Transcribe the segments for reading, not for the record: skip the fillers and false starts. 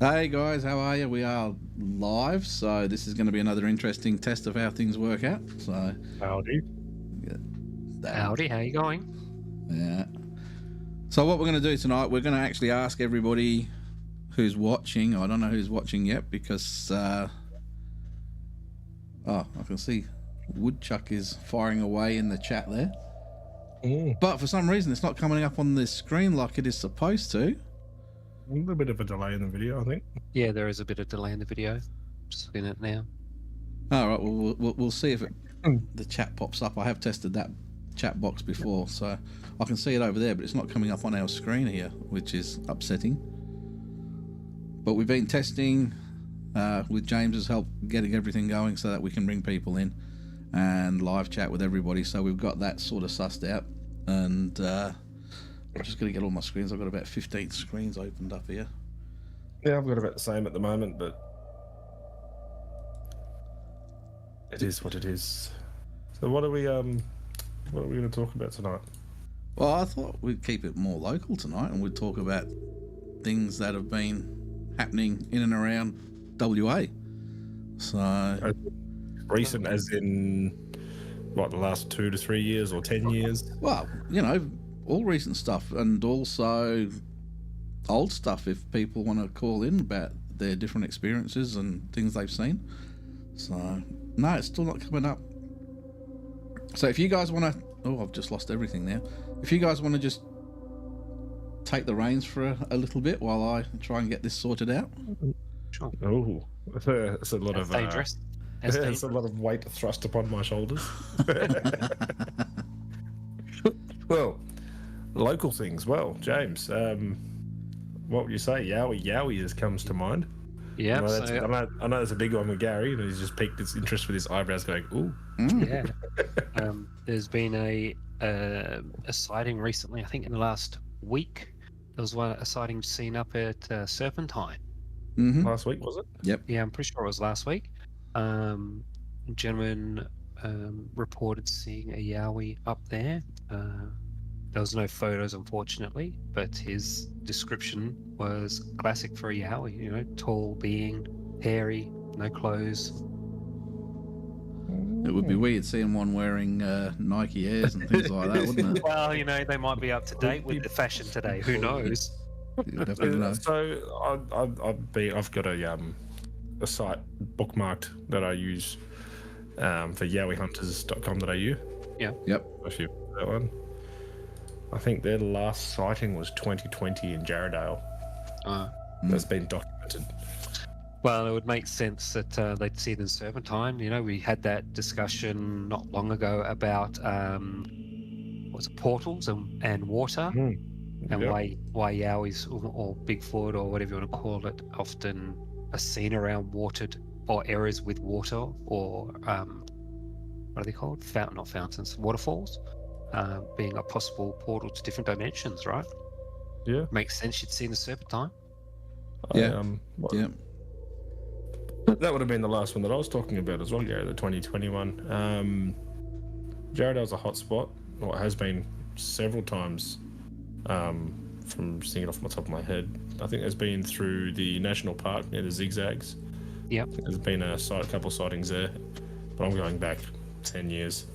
Hey guys, how are you? We are live, so this is going to be another interesting test of how things work out. So, Howdy. Howdy, how you going? Yeah. So what we're going to do tonight, we're going to actually ask everybody who's watching. I don't know who's watching yet because, I can see Woodchuck is firing away in the chat there. But for some reason, it's not coming up on this screen like it is supposed to. A little bit of a delay in the video, I think. Yeah, there is a bit of delay in the video. Just looking at it now. All right, well, we'll see if the chat pops up. I have tested that chat box before, so I can see it over there, but it's not coming up on our screen here, which is upsetting. But we've been testing with James's help, getting everything going so that we can bring people in and live chat with everybody. So we've got that sort of sussed out, and I'm just going to get all my screens. I've got about 15 screens opened up here. Yeah, I've got about the same at the moment, but it is what it is. So what are we going to talk about tonight? Well, I thought we'd keep it more local tonight, and we'd talk about things that have been happening in and around WA. So Recent as in, what, the last 2 to 3 years or 10 years? Well, you know, all recent stuff, and also old stuff if people want to call in about their different experiences and things they've seen. So, no, it's still not coming up. So if you guys want to... Oh, I've just lost everything now. If you guys want to just take the reins for a little bit while I try and get this sorted out. Sure. Oh, it's a lot That's of... dangerous. It's a lot of weight thrust upon my shoulders. Well, local things. Well, James, what would you say? Yowie comes to mind. Yeah, I know that's a big one with Gary, and he's just piqued his interest with his eyebrows going, ooh. yeah. There's been a sighting recently, I think in the last week. There was a sighting seen up at Serpentine. Mm-hmm. Last week, was it? Yep. Yeah, I'm pretty sure it was last week. A gentleman reported seeing a yowie up there. There was no photos, unfortunately, but his description was classic for a yowie. You know, tall being, hairy, no clothes. It would be weird seeing one wearing Nike Airs and things like that, wouldn't it? Well, you know, they might be up to date with the fashion today. Who knows? You definitely know. So I've got a site bookmarked that I use for yowiehunters.com.au. Yeah. Yep. If you that one. I think their last sighting was 2020 in Jarrahdale. That's been documented. Well, it would make sense that they'd see it in Serpentine. You know, we had that discussion not long ago about was it portals and water, and why yowies or Bigfoot or whatever you want to call it often are seen around watered or areas with water or what are they called? Not fountains, waterfalls, being a possible portal to different dimensions, right? Yeah. Makes sense you'd see in the Serpentine. Yeah. Yeah. That would have been the last one that I was talking about as well, Gary, the 2021. Jarrahdale's a hot spot, or it has been several times, from seeing it off the top of my head. I think there's been through the national park near the zigzags. Yep. There's been a couple sightings there, but I'm going back 10 years.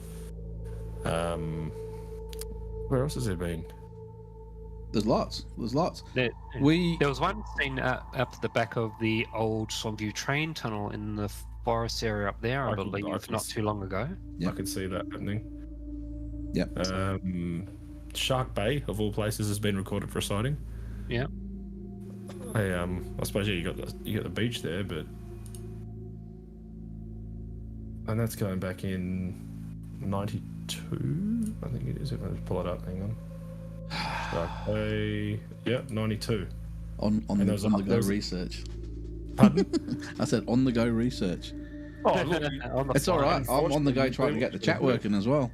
Where else has there been? There's lots. There was one seen up the back of the old Swanview train tunnel in the forest area up there, I believe, not too long ago. Yep. I could see that happening. Yep. Shark Bay, of all places, has been recorded for a sighting. Yeah. I suppose you got the beach there, and that's going back in '92, I think it is. If I just pull it up, hang on. Shark Bay, yeah, '92. On the go research. Pardon? I said on the go research. Oh, look, It's all right. I'm on the go trying to get the chat working as well.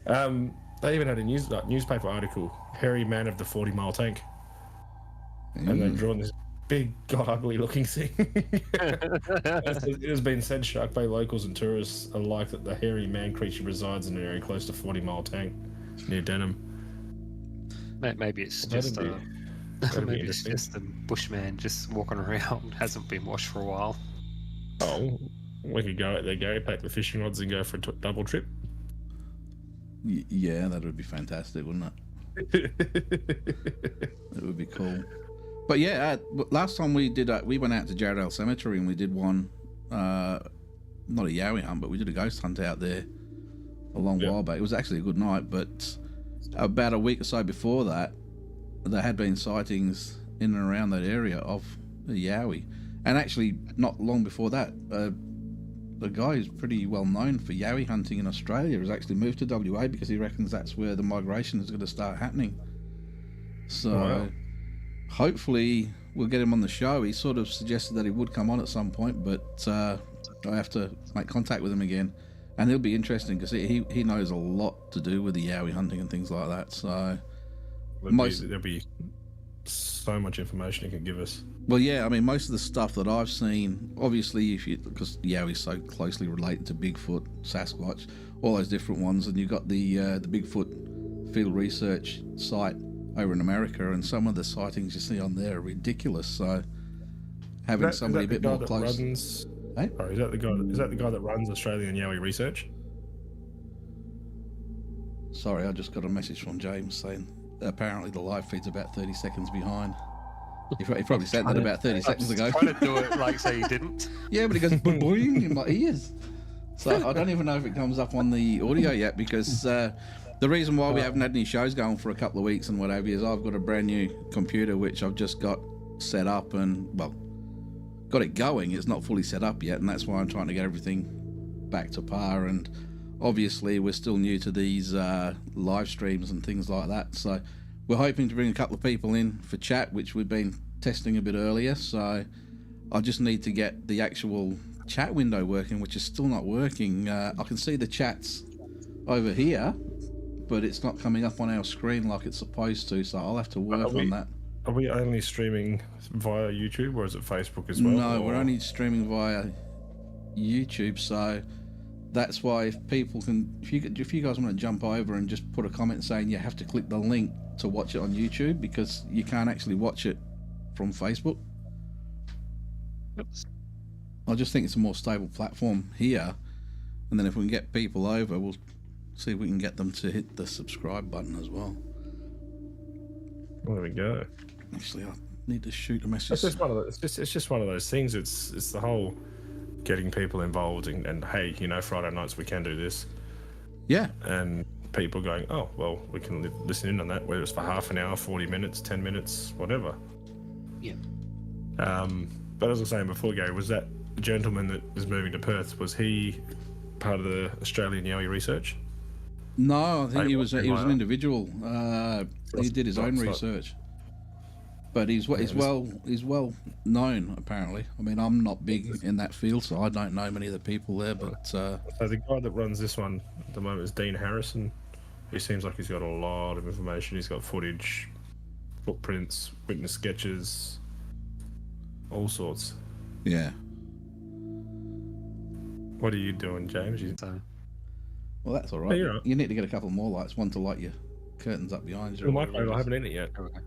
They even had a newspaper article, Hairy Man of the 40-mile tank. And they've drawn this big, god ugly looking thing. It has been said Shark Bay locals and tourists alike that the hairy man creature resides in an area close to 40 Mile Tank near Denham. Maybe it's just That'd be Maybe it's interesting. just a bushman just walking around, hasn't been washed for a while. Oh, we could go out there, Gary, pack the fishing rods and go for a double trip. Yeah, that would be fantastic, wouldn't it? It would be cool. But yeah, last time we did, we went out to Jarrahdale Cemetery and we did one, not a yowie hunt, but we did a ghost hunt out there a long while back. It was actually a good night, but about a week or so before that, there had been sightings in and around that area of a yowie. And actually, not long before that, the guy who's pretty well known for yowie hunting in Australia has actually moved to WA because he reckons that's where the migration is going to start happening. So hopefully we'll get him on the show. He sort of suggested that he would come on at some point, but I have to make contact with him again. And it'll be interesting because he knows a lot to do with the yowie hunting and things like that. So there'll be so much information he can give us. Well, yeah, I mean, most of the stuff that I've seen, obviously, because Yowie's so closely related to Bigfoot, Sasquatch, all those different ones, and you've got the Bigfoot field research site over in America, and some of the sightings you see on there are ridiculous. So having somebody a bit more close. Is that the guy that runs Australian Yowie research? Sorry, I just got a message from James saying apparently the live feed's about 30 seconds behind. He probably said that about 30 seconds ago. Trying to do it like so you didn't. Yeah, but it goes boing in my ears. So I don't even know if it comes up on the audio yet because the reason why we haven't had any shows going for a couple of weeks and what have you is I've got a brand new computer which I've just got set up and, well, got it going. It's not fully set up yet, and that's why I'm trying to get everything back to par. And obviously we're still new to these live streams and things like that. So we're hoping to bring a couple of people in for chat, which we've been testing a bit earlier. So I just need to get the actual chat window working, which is still not working. I can see the chats over here, but it's not coming up on our screen like it's supposed to. So I'll have to work on that. Are we only streaming via YouTube, or is it Facebook as well? No, we're only streaming via YouTube. So that's why if people can, if you guys want to jump over and just put a comment saying you have to click the link to watch it on YouTube because you can't actually watch it from Facebook. Oops. I just think it's a more stable platform here, and then if we can get people over, we'll see if we can get them to hit the subscribe button as well. There we go. Actually, I need to shoot a message. It's just one of those things. It's the whole getting people involved and hey, Friday nights we can do this. Yeah. And people going, oh, well, we can listen in on that, whether it's for half an hour, 40 minutes, 10 minutes, whatever. Yeah. But as I was saying before, Gary, was that gentleman that is moving to Perth, was he part of the Australian Yowie research? No, I think he was an individual. He did his own research. But he's well known, apparently. I mean, I'm not big in that field, so I don't know many of the people there. But so the guy that runs this one at the moment is Dean Harrison. He seems like he's got a lot of information. He's got footage, footprints, witness sketches, all sorts. Yeah. What are you doing, James? Well, that's all right. Yeah, right. You need to get a couple more lights, one to light your curtains up behind you. Well, I haven't in it yet. Okay.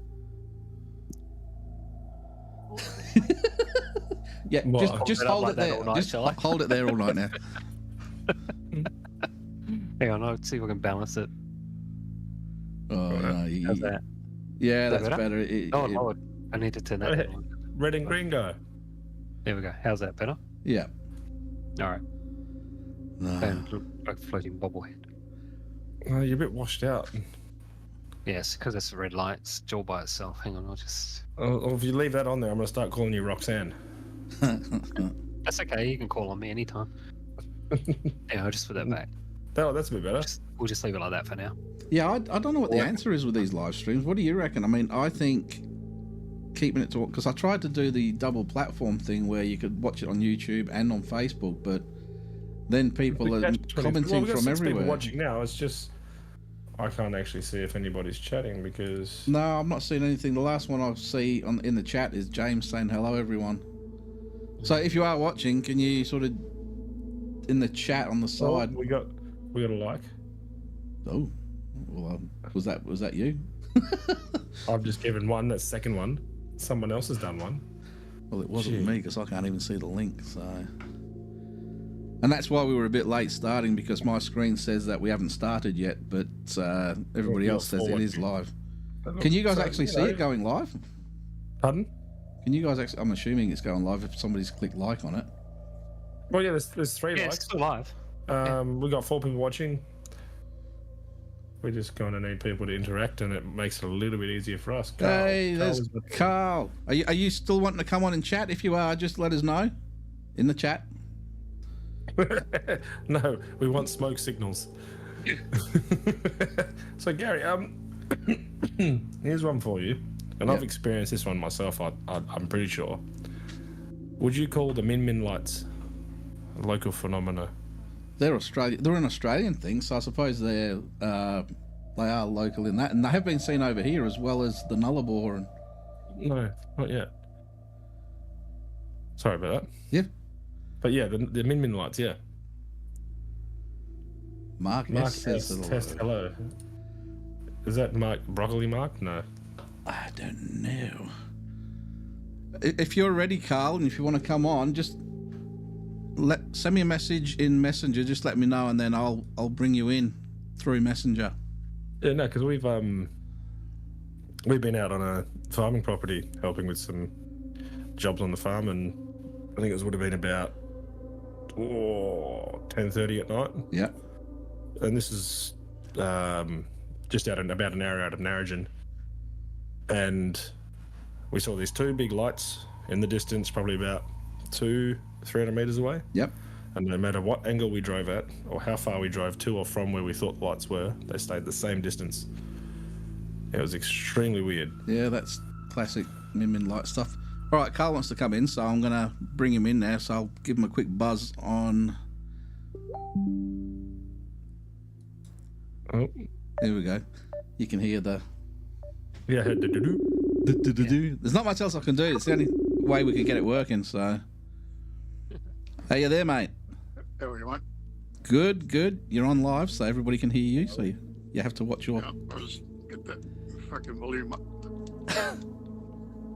Yeah, What, just hold it there. Night, Just hold it there all night now. Hang on, I'll see if I can balance it. Oh, no, How's that? Yeah, Is that that's better. Lord, I need to turn that Hey, on. red and green guy. There we go. How's that better? Yeah. All right. No. And look like a floating bobblehead. Oh, you're a bit washed out. Yes, because it's a red light. It's all by itself. Hang on, I'll just... Oh, if you leave that on there, I'm going to start calling you Roxanne. That's okay. You can call on me anytime. Yeah, I'll just put that back. Oh, that's a bit better. We'll just leave it like that for now. Yeah, I don't know what the answer is with these live streams. What do you reckon? I mean, I think keeping it to... Because I tried to do the double platform thing where you could watch it on YouTube and on Facebook, but then people are commenting from everywhere. People watching now, it's just... I can't actually see if anybody's chatting because... No, I'm not seeing anything. The last one I see in the chat is James saying hello, everyone. So if you are watching, can you sort of in the chat on the side? Oh, we got a like. Oh, well, was that you? I've just given one. That second one, someone else has done one. Well, it wasn't Gee. me because I can't even see the link. So, and that's why we were a bit late starting, because my screen says that we haven't started yet, but everybody else says it is live. Can you guys actually see it going live? Pardon? Can you guys actually? I'm assuming it's going live if somebody's clicked like on it. Well, yeah, there's 3 Yeah, likes. it's still live. We got 4 people watching. We're just going to need people to interact, and it makes it a little bit easier for us. Hey, there's Carl. Are you still wanting to come on and chat? If you are, just let us know in the chat. No, we want smoke signals. So Gary, here's one for you, and I've experienced this one myself. I'm pretty sure. Would you call the Min lights a local phenomena? They're an Australian thing, so I suppose they are local in that, and they have been seen over here as well as the Nullarbor. And No, not yet. Sorry about that. Yeah. But yeah, the Min lights, yeah. Mark Mark says test hello. Is that Broccoli Mark? No. I don't know. If you're ready, Carl, and if you want to come on, just send me a message in Messenger. Just let me know, and then I'll bring you in through Messenger. Yeah, no, because we've been out on a farming property helping with some jobs on the farm, and I think it would have been about 10:30 at night. Yeah. And this is just about an hour out of Narrogin, and we saw these 2 big lights in the distance, probably about 300 meters away. Yep. And no matter what angle we drove at, or how far we drove to or from where we thought the lights were, they stayed the same distance. It was extremely weird. Yeah, that's classic Min light stuff. All right, Carl wants to come in, so I'm going to bring him in there. So I'll give him a quick buzz on. Oh, Here we go. You can hear the. yeah, I heard do-do-do. There's not much else I can do. It's the only way we can get it working. So, hey, you there, mate? How are you, mate? Good. You're on live, so everybody can hear you. So you have to watch your. Yeah, I'll just get that fucking volume up.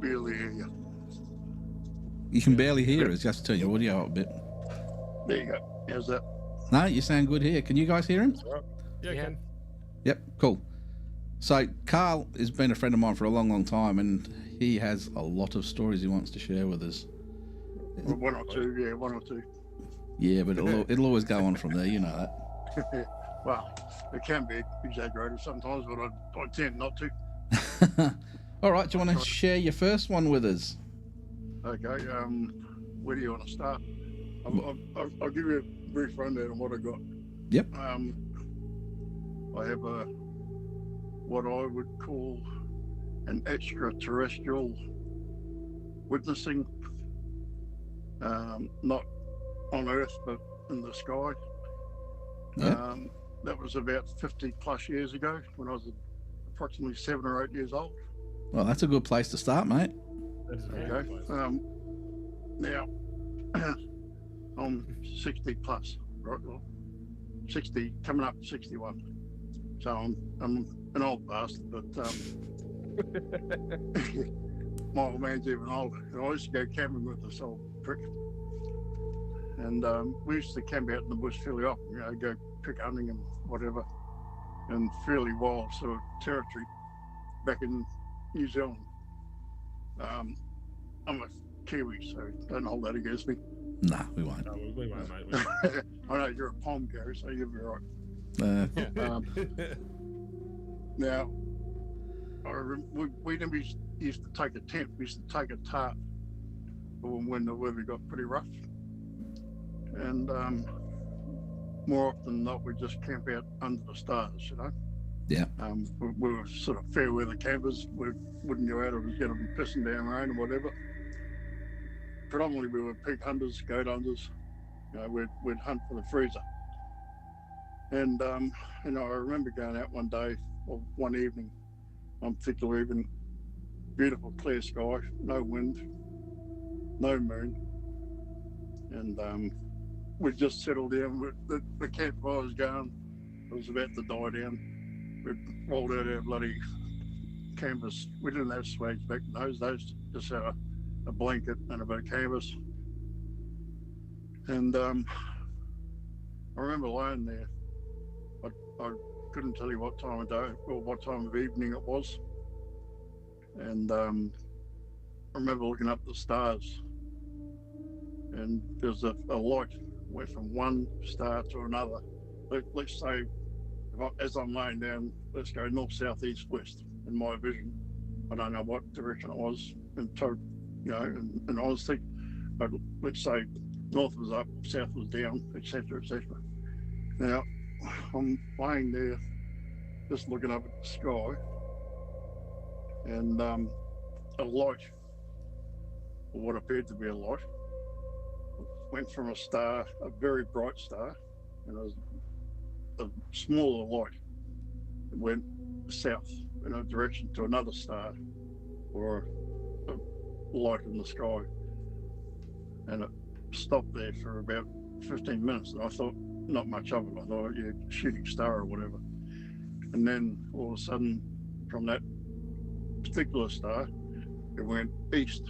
Barely hear you. You can barely hear us. You have to turn your audio up a bit. There you go. How's that? No, you sound good here. Can you guys hear him? Yeah, Yeah. Ken. Yep, cool. So Carl has been a friend of mine for a long time, and he has a lot of stories he wants to share with us. Well, one or two. Yeah, but it'll always go on from there. You know that. Well, it can be exaggerated sometimes, but I tend not to. All right, do you want to share your first one with us? Okay, where do you want to start? I'll give you a brief rundown on what I got. Yep. I have what I would call an extraterrestrial witnessing, not on Earth but in the sky. Yeah. That was about 50 plus years ago when I was approximately 7 or 8 years old. Well, that's a good place to start, mate. Okay. Now I'm 60 plus, right? Well, 60, coming up to 61. So I'm an old bastard, but my old man's even older. And I used to go camping with this old prick. And we used to camp out in the bush fairly often, go prick hunting and whatever, and fairly wild sort of territory back in New Zealand. I'm a Kiwi, so don't hold that against me. Nah, we won't. No, we won't, mate. We won't. I know you're a palm Gary, so you'll be right. Now, we never used to take a tent. We used to take a tarp when the weather got pretty rough. And more often than not, we just camp out under the stars, Yeah. We were sort of fair weather campers. We wouldn't go out or get them pissing down rain or whatever. Predominantly, we were pig hunters, goat hunters. We'd hunt for the freezer. And I remember going out one day or one evening, on a particular evening, beautiful clear sky, no wind, no moon, and we just settled down. The campfire was going. It was about to die down. We rolled out our bloody canvas. We didn't have swags back in those days. Just had a blanket and a bit of canvas. And I remember lying there. I couldn't tell you what time of day or what time of evening it was. And I remember looking up the stars, and there's a light went from one star to another. Let's say, as I'm laying down, let's go north, south, east, west in my vision. I don't know what direction it was, and and I was thinking, but let's say north was up, south was down, etc., etc. Now I'm laying there, just looking up at the sky, and a light, or what appeared to be a light, went from a star, a very bright star, and it was a smaller light. It went south in a direction to another star, or a light in the sky, and it stopped there for about 15 minutes. And I thought, not much of it. I thought, yeah, shooting star or whatever. And then all of a sudden, from that particular star, it went east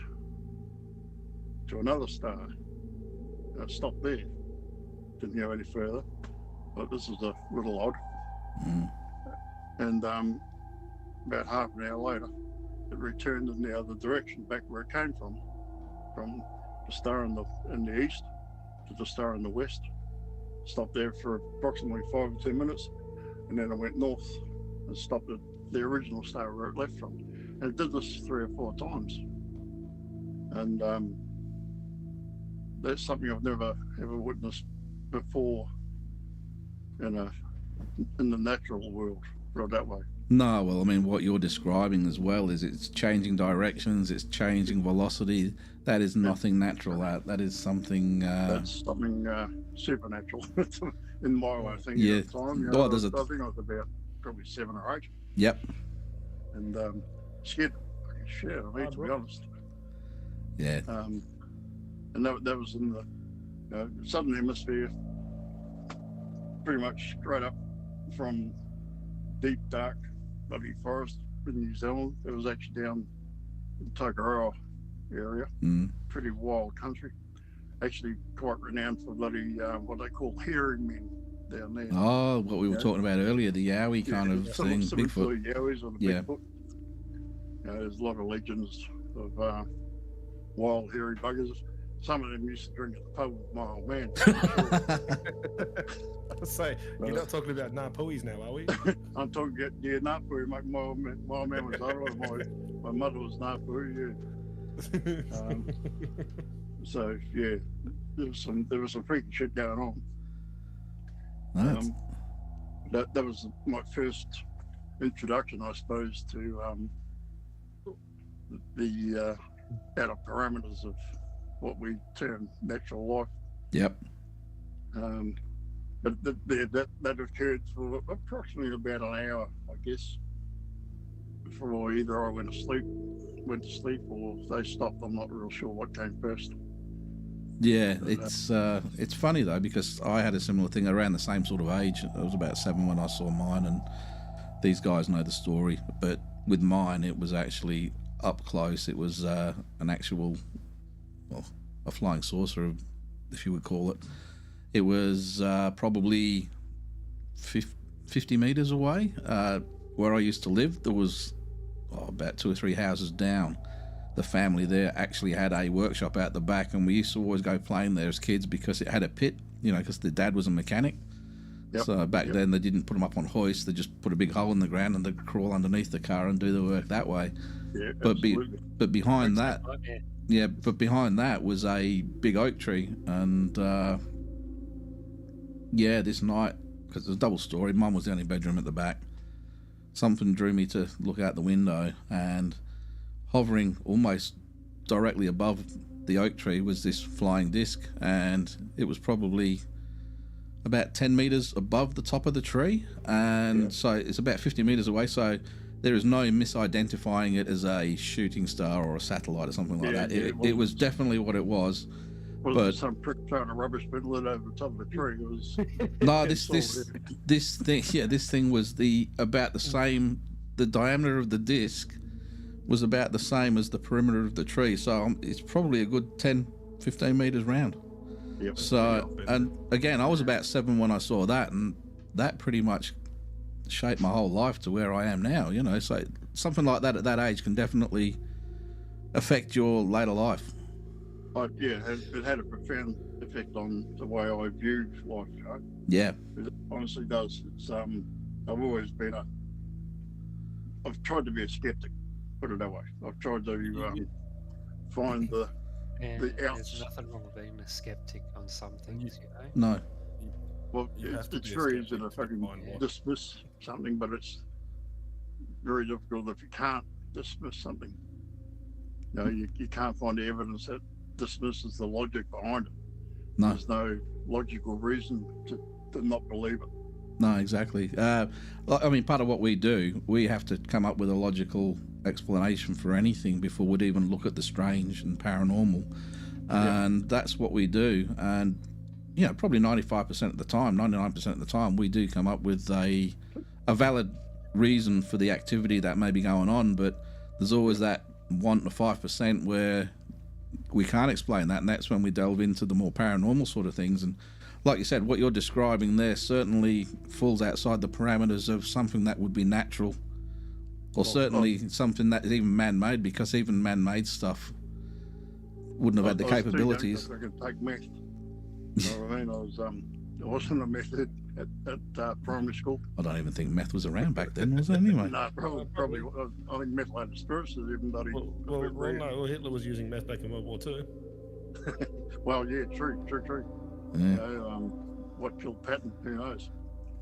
to another star, and it stopped there. Didn't go any further. But this is a little odd. And about half an hour later, it returned in the other direction, back where it came from the star in the east to the star in the west. Stopped there for approximately 5 or 10 minutes, and then it went north and stopped at the original star where it left from. And it did this 3 or 4 times. And that's something I've never ever witnessed before in the natural world, right that way. No, well, I mean, what you're describing as well is it's changing directions, it's changing velocity. That is nothing natural. That is something. That's something supernatural in my way of thinking Yeah. at the time. Oh, I there's think I was about probably 7 or 8. Yep. And scared fucking shit out of me, to be honest. Yeah. And that was in the southern hemisphere, pretty much straight up from deep, dark, bloody forest in New Zealand. It was actually down in Tokoroa area, pretty wild country. Actually quite renowned for bloody what they call hearing men down there. Oh, what we were talking about earlier, the Yowie kind of thing, Bigfoot. Yowies or the Yeah. Bigfoot. There's a lot of legends of wild hairy buggers. Some of them used to drink at the pub with my old man. I'll say, you're not talking about Napuis now, are we? I'm talking about Napui. My old man was Ottawa. My mother was Napui, yeah. So yeah, there was some freaky shit going on. Nice. That was my first introduction, I suppose, to the outer parameters of what we term natural life. Yep. But that occurred for approximately about an hour, I guess, before either I went to sleep or they stopped. I'm not real sure what came first. Yeah, it's funny though, because I had a similar thing around the same sort of age. I was about 7 when I saw mine, and these guys know the story. But with mine, it was actually up close. It was an actual, well, a flying saucer, if you would call it. It was probably 50 meters away. Where I used to live, there was about 2 or 3 houses down. The family there actually had a workshop out the back, and we used to always go playing there as kids because it had a pit, because the dad was a mechanic. Yep. So back then they didn't put them up on hoists; they just put a big hole in the ground and they'd crawl underneath the car and do the work that way. Yeah, but behind that, but behind that was a big oak tree, and this night, because it was a double story, Mum was the only bedroom at the back. Something drew me to look out the window, and hovering almost directly above the oak tree was this flying disc, and it was probably about 10 meters above the top of the tree, and so it's about 50 meters away, so there is no misidentifying it as a shooting star or a satellite or something like that. It was definitely what it was. But some prick throwing a rubbish bin lid over the top of the tree. It was no, this thing was about the same the diameter of the disc was about the same as the perimeter of the tree. So it's probably a good 10, 15 meters round. Yep. So, and again, I was about 7 when I saw that, and that pretty much shaped my whole life to where I am now, you know. So something like that at that age can definitely affect your later life. Yeah, it had a profound effect on the way I view life, you know. Yeah. It honestly does. It's I've always been I've tried to be a skeptic, put it that way. I've tried to find the And outs. there's nothing wrong with being a skeptic on some things, you know. No. Well, You have to it's be a very easy skeptic to to fucking find what- dismiss something, but it's very difficult if you can't dismiss something. You know, you can't find evidence that dismisses the logic behind it. No. There's no logical reason to not believe it. No, exactly. I mean, part of what we do, we have to come up with a logical explanation for anything before we'd even look at the strange and paranormal. And that's what we do. And, you know, probably 95% of the time, 99% of the time, we do come up with a valid reason for the activity that may be going on. But there's always that 1 to 5% where we can't explain that. And that's when we delve into the more paranormal sort of things. And like you said, what you're describing there certainly falls outside the parameters of something that would be natural, or certainly something that is even man-made, because even man-made stuff wouldn't have had the capabilities. I could take meth. You know what I mean? I wasn't a meth head at primary school. I don't even think meth was around back then, was it, anyway? No, probably. I think methyl spirits is even bloody. Well, Hitler was using meth back in World War II. Well, yeah, true. Yeah. You know, what killed Patton? Who knows?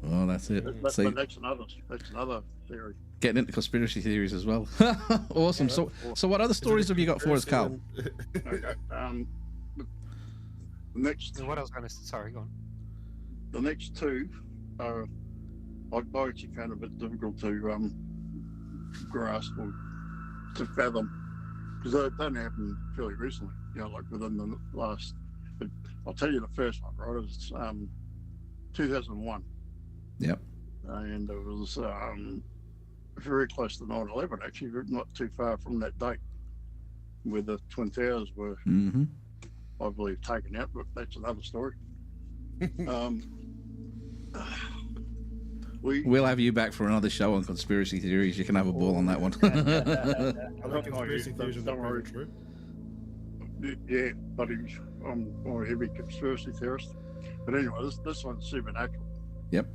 Well, that's it. But See, that's another theory. getting into conspiracy theories as well. Awesome. So what other stories have you got for us, Carl? Okay. The next. And what I was going to sorry, go on. The next two are I actually found a bit difficult to grasp or to fathom, because they don't happen fairly recently. You know, like within the last. But I'll tell you the first one. Right, it was 2001. Yep. And it was very close to 9/11. Actually, not too far from that date, where the Twin Towers were, I believe, taken out. But that's another story. We'll have you back for another show on conspiracy theories. You can have a ball on that one. I think conspiracy theories are don't worry. very true. Yeah, but I'm a heavy conspiracy theorist. But anyway, this one's supernatural. Yep.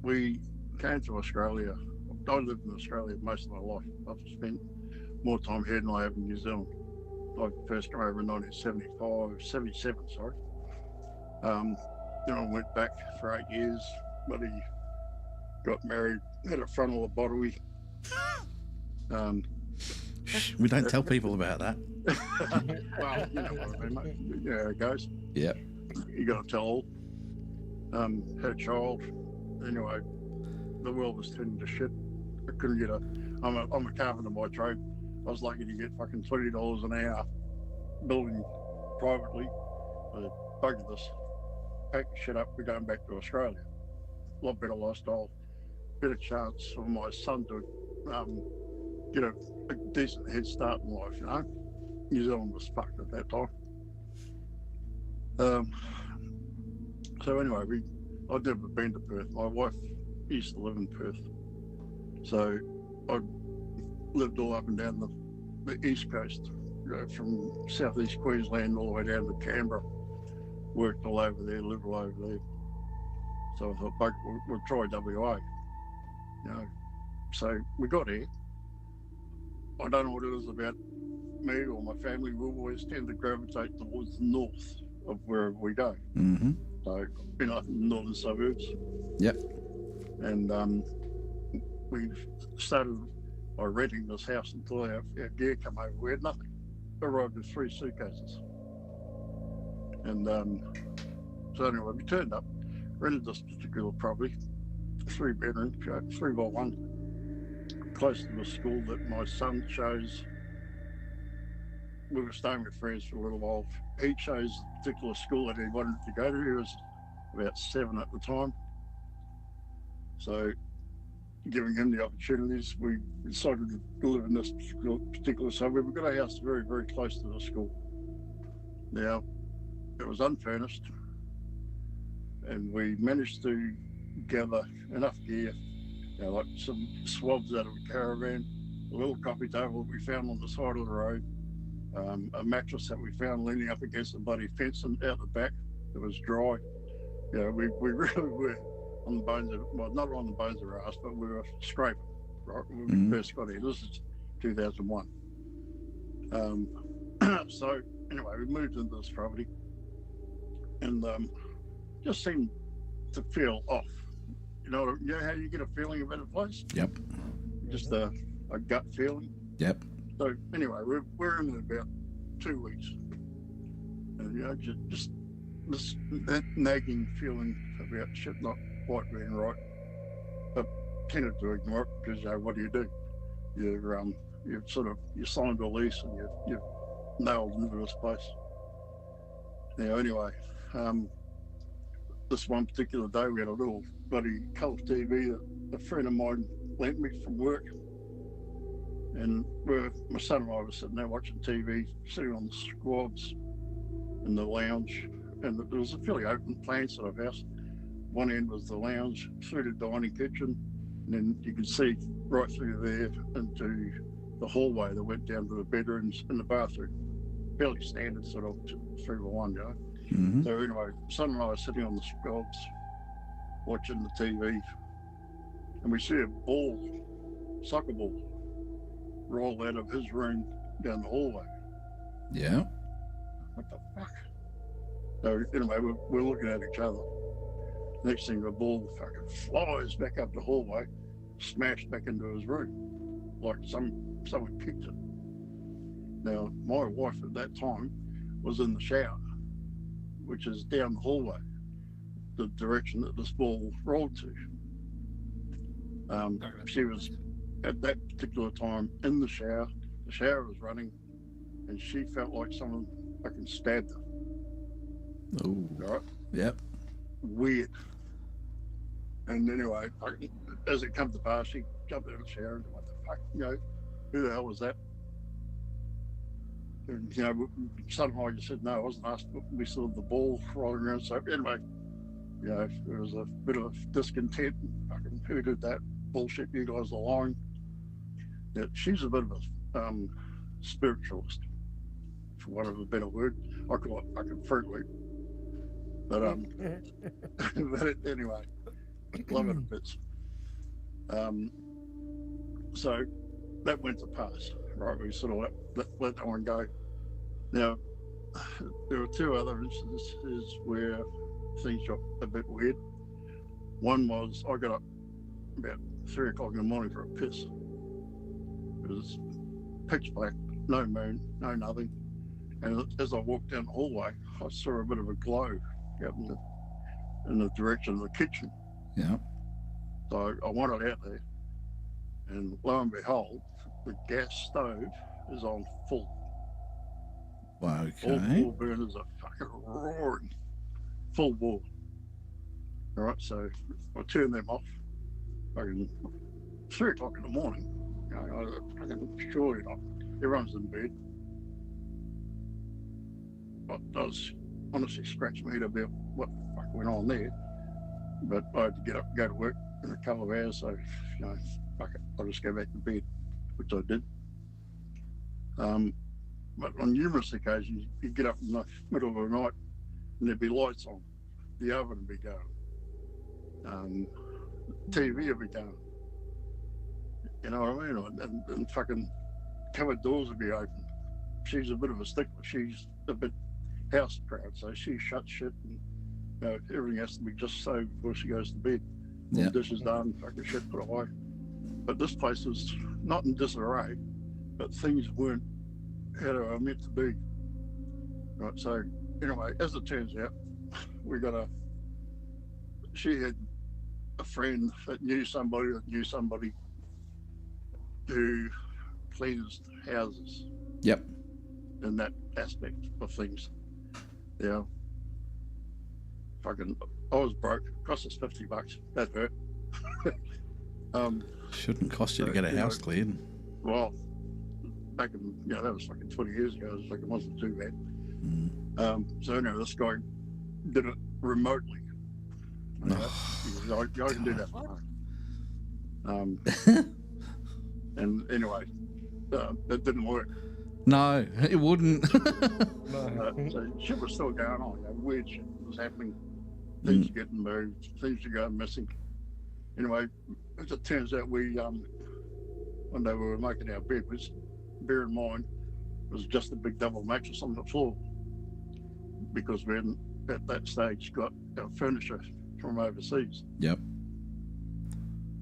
We came to Australia. I lived in Australia most of my life. I've spent more time here than I have in New Zealand. I first came over in 77, sorry. Then I went back for 8 years, but he got married, had a frontal lobotomy. Shh, we don't tell people about that. Well, you know what I mean, mate. Yeah, how it goes. Yeah. You got to tell all. Had a child. Anyway, the world was turning to shit. I couldn't get I'm a carpenter by trade. I was lucky to get fucking $20 an hour building privately. I buggered this. Pack the shit up. We're going back to Australia. A lot better lifestyle. Better chance for my son to get a decent head start in life, you know. New Zealand was fucked at that time. So anyway, I'd never been to Perth. My wife used to live in Perth. So I lived all up and down the east coast, you know, from southeast Queensland all the way down to Canberra. Worked all over there, lived all over there. So I thought, we'll try WA, you know. So we got here. I don't know what it is about me or my family. We always tend to gravitate towards the north of wherever we go. Mm-hmm. So, you know, northern suburbs. Yep. And we started by renting this house until our gear came over. We had nothing. Arrived with 3 suitcases. And so anyway, we turned up, rented this particular property, 3-bedroom, 3x1, close to the school that my son chose. We were staying with friends for a little while. He chose a particular school that he wanted to go to. He was about 7 at the time. So giving him the opportunities, we decided to live in this particular suburb. We've got a house very, very close to the school. Now, it was unfurnished, and we managed to gather enough gear, like some swabs out of a caravan, a little coffee table that we found on the side of the road, a mattress that we found leaning up against the bloody fence and out the back. It was dry. We really were on the bones of, well, not on the bones of our ass, but we were scraping, right, when we first got here. This is 2001. So anyway, we moved into this property, and just seemed to feel off. You know how you get a feeling about a place? Yep. Just a gut feeling. Yep. So anyway, we're in about 2 weeks, and just that nagging feeling about shit not quite being right. But tended to ignore it because what do? You signed a lease and you've nailed into this place. Now anyway, this one particular day we had a little bloody colour TV that a friend of mine lent me from work, and my son and I were sitting there watching TV, sitting on the squabs in the lounge, and there was a fairly open plan sort of house. One end was the lounge, through the dining kitchen, and then you could see right through there into the hallway that went down to the bedrooms and the bathroom. Fairly standard sort of 3-by-1, Mm-hmm. So anyway, son and I were sitting on the squabs watching the TV, and we see a soccer ball, roll out of his room down the hallway. Yeah. What the fuck? So anyway, we're looking at each other. Next thing, the ball fucking flies back up the hallway, smashed back into his room, like someone kicked it. Now, my wife at that time was in the shower, which is down the hallway, the direction that this ball rolled to. She was at that particular time in the shower. The shower was running, and she felt like someone fucking stabbed her. Oh. Right? Yep. Weird. And anyway, as it comes to pass, she jumped out of the shower and what the fuck, who the hell was that? And, somehow you said, no, it wasn't us, but we saw the ball rolling around. So anyway, there was a bit of discontent. Fucking, who did that bullshit? You guys are lying. Yeah, she's a bit of a spiritualist, for want of a better word. I call it fucking Fruit Loop. But anyway, love it a bit. So that went to pass, right? We sort of let that one go. Now, there were two other instances where things got a bit weird. One was I got up about 3 o'clock in the morning for a piss. It was pitch black, no moon, no nothing. And as I walked down the hallway, I saw a bit of a glow out in the direction of the kitchen. Yeah. So I wandered out there, and lo and behold, the gas stove is on full. Okay. All 4 burners are fucking roaring, full bore. All right, so I turned them off. Fucking 3 o'clock in the morning. Surely not. Everyone's in bed. It does honestly scratch my head about what the fuck went on there. But I had to get up and go to work in a couple of hours, so fuck it, I'll just go back to bed, which I did. But on numerous occasions, you get up in the middle of the night and there'd be lights on, the oven would be going, TV would be going. You know what I mean? And fucking cupboard doors would be open. She's a bit of a stickler. She's a bit house proud, so she shuts shit, and everything has to be just so before she goes to bed. All the dishes done, fucking shit put away. But this place was not in disarray, but things weren't how they were meant to be. Right, so anyway, as it turns out, she had a friend that knew somebody who cleans houses. Yep. In that aspect of things. Fucking, I was broke. Cost us $50. That hurt. Shouldn't cost you to get a house cleared. Well, back in, that was fucking 20 years ago. It was like, it wasn't too bad. So anyway, this guy did it remotely. You know, I can do that from home. And anyway, that didn't work. No, it wouldn't. So shit was still going on. Weird shit was happening. Things getting moved. Things are going missing. Anyway, as it turns out, we one day we were making our bed, which, bear in mind, was just a big double mattress on the floor, because we hadn't at that stage got our furniture from overseas. Yep.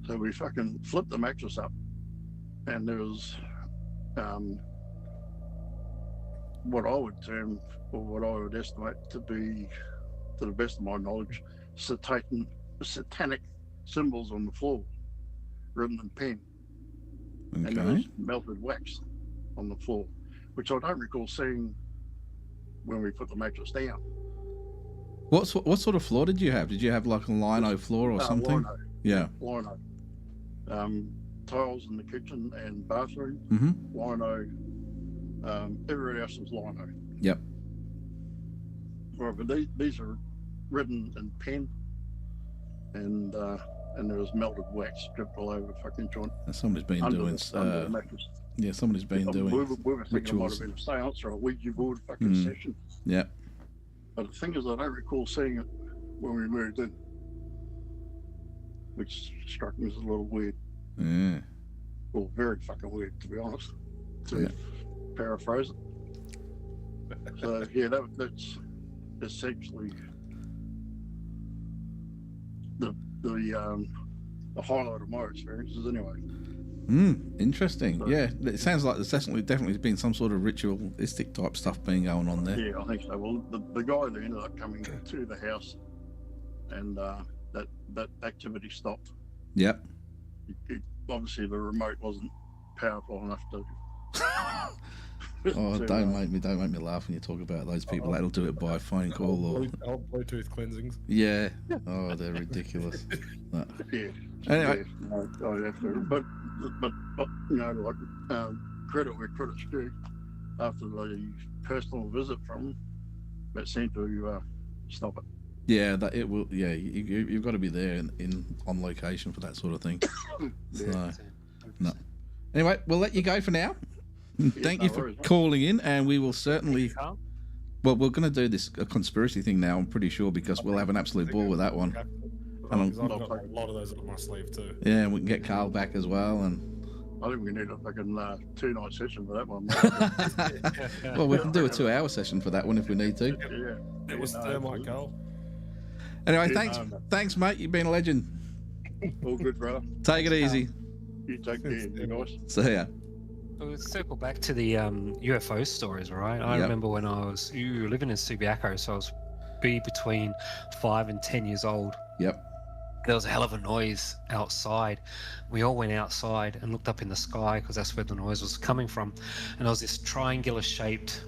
So we fucking flipped the mattress up, and there was what I would term, or what I would estimate to be, to the best of my knowledge, satanic symbols on the floor, written in pen. Okay. And there was melted wax on the floor, which I don't recall seeing when we put the mattress down. What sort of floor did you have? Did you have like a lino floor or something? Lino. Yeah. Lino. Tiles in the kitchen and bathroom. Mm-hmm. Lino. Everywhere else was lino. Yep. Right, but these are written in pen, and there was melted wax dripped all over the fucking joint. And somebody's been doing. Under the mattress. Yeah, somebody's been doing. We were thinking it might rituals. have been a seance or a Ouija board fucking session. Yep. But the thing is, I don't recall seeing it when we moved in, which struck me as a little weird. Yeah. Well, very fucking weird, to be honest, to paraphrase it. So yeah, that's essentially the highlight of my experiences, anyway. Interesting. So, yeah, it sounds like there's definitely been some sort of ritualistic type stuff being going on there. Yeah, I think so. Well, the guy that ended up coming to the house, and that activity stopped. Yep. Obviously, the remote wasn't powerful enough to. Oh, don't make me laugh when you talk about those people that'll do it by phone call or Bluetooth cleansings. yeah. Oh, they're ridiculous. Yeah. Anyway, yeah, I have to, but you know, like credit where credit's due. After the personal visit from them, that seemed to stop it. yeah, that it will. Yeah, you've got to be there on location for that sort of thing. So, no. Anyway, we'll let you go for now. Thank you for calling in, and we will certainly. Well, we're going to do this a conspiracy thing now. I'm pretty sure, because we'll have an absolute ball with that one. And I've got a lot of those up my sleeve too. Yeah, and we can get Carl back as well, and. I think we need a fucking 2-night session for that one. Well, we can do a 2-hour session for that one if we need to. Yeah. It was thermite, Carl. Anyway, thanks, mate. You've been a legend. All good, brother. Take it easy. You take care. Be nice. See ya. We'll circle back to the UFO stories, right? I remember when I was living in Subiaco, so I was between 5 and 10 years old. Yep. There was a hell of a noise outside. We all went outside and looked up in the sky, because that's where the noise was coming from. And there was this triangular-shaped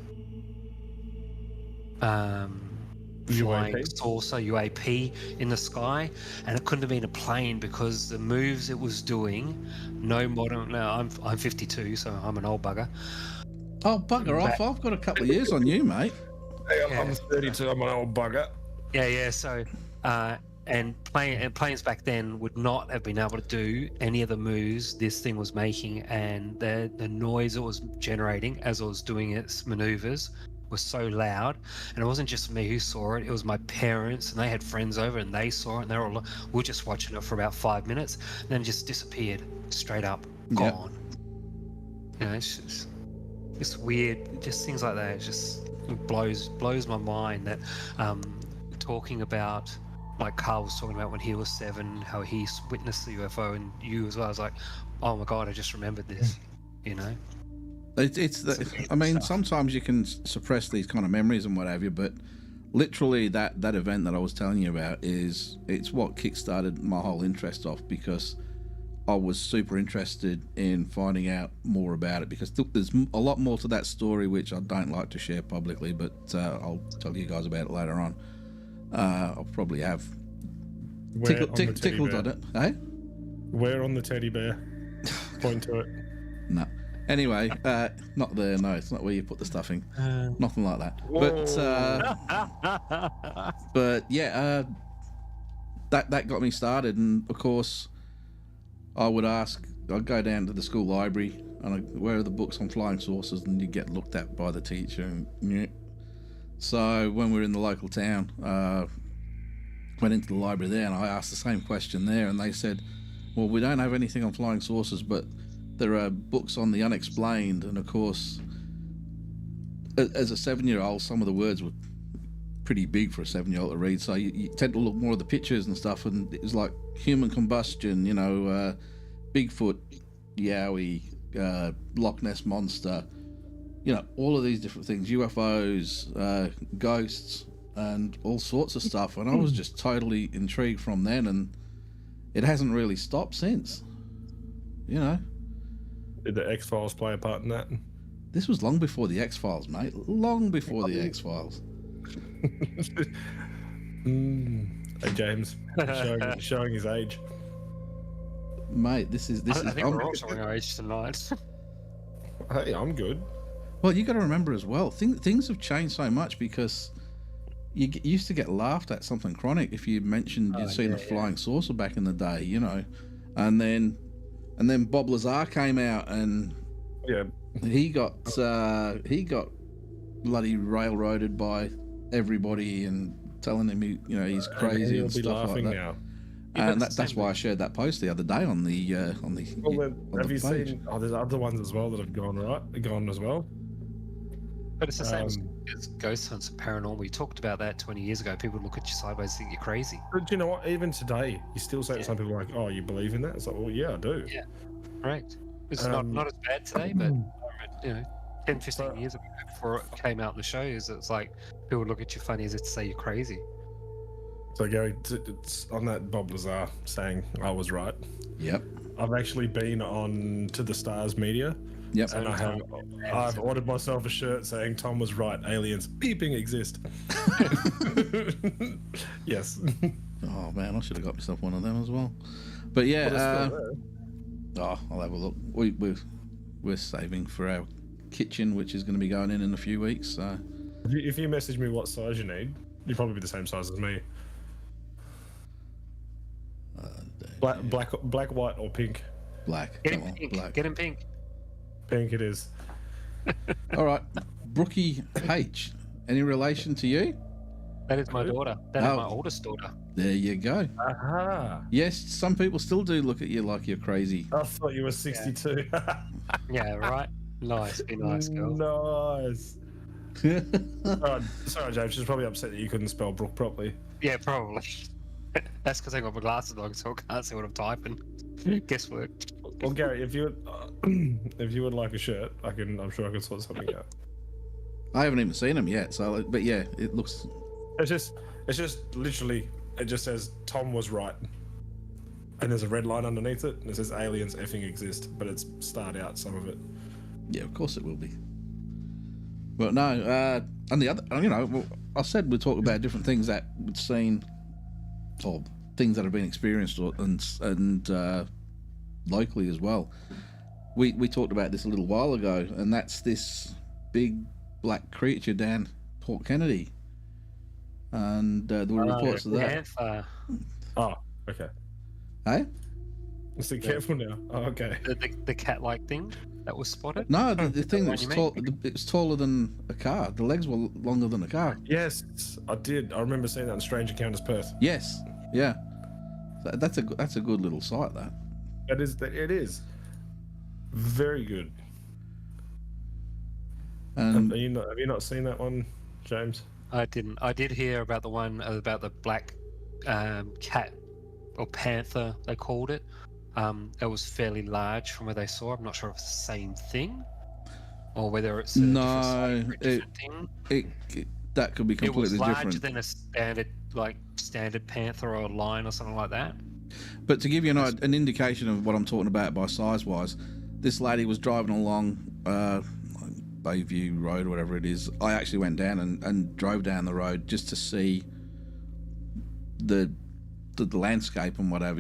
flying saucer, UAP, in the sky, and it couldn't have been a plane, because the moves it was doing, I'm 52, so I'm an old bugger. Oh, bugger off. I've got a couple of years on you, mate. Hey, I'm 32, I'm an old bugger. Yeah, so... And planes back then would not have been able to do any of the moves this thing was making, and the noise it was generating as it was doing its maneuvers was so loud. And it wasn't just me who saw it; it was my parents, and they had friends over, and they saw it, and they were all, we were just watching it for about 5 minutes, and then it just disappeared straight up, gone. You know, it's weird, just things like that. It blows my mind that talking about. Like Carl was talking about when he was 7, how he witnessed the UFO, and you as well. I was like, oh my God, I just remembered this, you know? I mean, sometimes you can suppress these kind of memories and what have you, but literally that event that I was telling you about it's what kickstarted my whole interest off, because I was super interested in finding out more about it, because there's a lot more to that story which I don't like to share publicly, but I'll tell you guys about it later on. I'll probably have tickled on it, eh? Where on the teddy bear? Point to it. No. Anyway, not there. No, it's not where you put the stuffing. Nothing like that. But yeah, that got me started, and of course, I'd go down to the school library, and where are the books on flying saucers, and you get looked at by the teacher. And so when we were in the local town, went into the library there, and I asked the same question there, and they said, well, we don't have anything on flying saucers, but there are books on the unexplained. And of course, as a 7-year-old, some of the words were pretty big for a 7-year-old to read, so you tend to look more at the pictures and stuff, and it was like human combustion, Bigfoot, Yowie, Loch Ness Monster, all of these different things, UFOs, ghosts, and all sorts of stuff. And I was just totally intrigued from then, and it hasn't really stopped since. Did the X-Files play a part in that? This was long before the X-Files, mate. Long before the X-Files. Hey, James, showing his age. Mate, this is. I think we're all showing our age tonight. Hey, I'm good. Well, you got to remember as well, things have changed so much, because you used to get laughed at something chronic if you mentioned you'd seen a flying saucer back in the day, and then Bob Lazar came out, and he got bloody railroaded by everybody and telling him he's crazy and stuff like that. Now. And that's why I shared that post the other day on the have you page. Seen? Oh, there's other ones as well that have gone as well. But it's the same as ghost hunts and paranormal. We talked about that 20 years ago. People look at you sideways and think you're crazy. But you know what? Even today, you still say to some people like, "Oh, you believe in that?" It's like, "Well, yeah, I do." Yeah, correct. It's not as bad today, but 10, 15 years ago, before it came out in the shows, it's like people look at you funny as if to say you're crazy. So Gary, it's on that Bob Lazar saying I was right. Yep. I've actually been on To the Stars Media. Yep. And I've ordered myself a shirt saying Tom was right. Aliens beeping exist. Yes. Oh man, I should have got myself one of them as well. But yeah, I'll have a look. We're saving for our kitchen, which is going to be going in a few weeks. So if you message me what size you need, you'll probably be the same size as me. Black, white, or pink? Black. Get him pink. Black. Get him pink. Pink it is. All right, Brookie H. Any relation to you? That is my daughter. That is my oldest daughter. There you go. Aha. Yes, some people still do look at you like you're crazy. I thought you were 62. Yeah, right. Nice. Be nice, girl. Nice. Sorry, James. She's probably upset that you couldn't spell Brooke properly. Yeah, probably. That's because I got my glasses on, so I can't see what I'm typing. Guesswork. Well, Gary, if you would like a shirt, I'm sure I can sort something out. I haven't even seen them yet, so but yeah, it looks. It's just literally it just says Tom was right, and there's a red line underneath it, and it says aliens effing exist, but it's starred out some of it. Yeah, of course it will be. But no, and the other, I said we'd talk about different things that we'd seen, or things that have been experienced, and locally as well. We talked about this a little while ago, and that's this big black creature down Port Kennedy, and there were reports of that. Oh, okay. Hey? Let's be careful now. Oh, okay. The cat-like thing that was spotted? No, the thing that was tall, it was taller than a car. The legs were longer than a car. Yes, I did. I remember seeing that in Strange Encounters Perth. Yes, yeah. So that's a good little sight. It is. Very good. Have you not seen that one, James? I didn't. I did hear about the one about the black cat or panther, they called it. It was fairly large from where they saw. I'm not sure if it's the same thing or whether it's a different thing. That could be completely different. It was larger than a standard panther or a lion or something like that. But to give you an indication of what I'm talking about by size-wise, this lady was driving along Bayview Road or whatever it is. I actually went down and drove down the road just to see the landscape and whatever,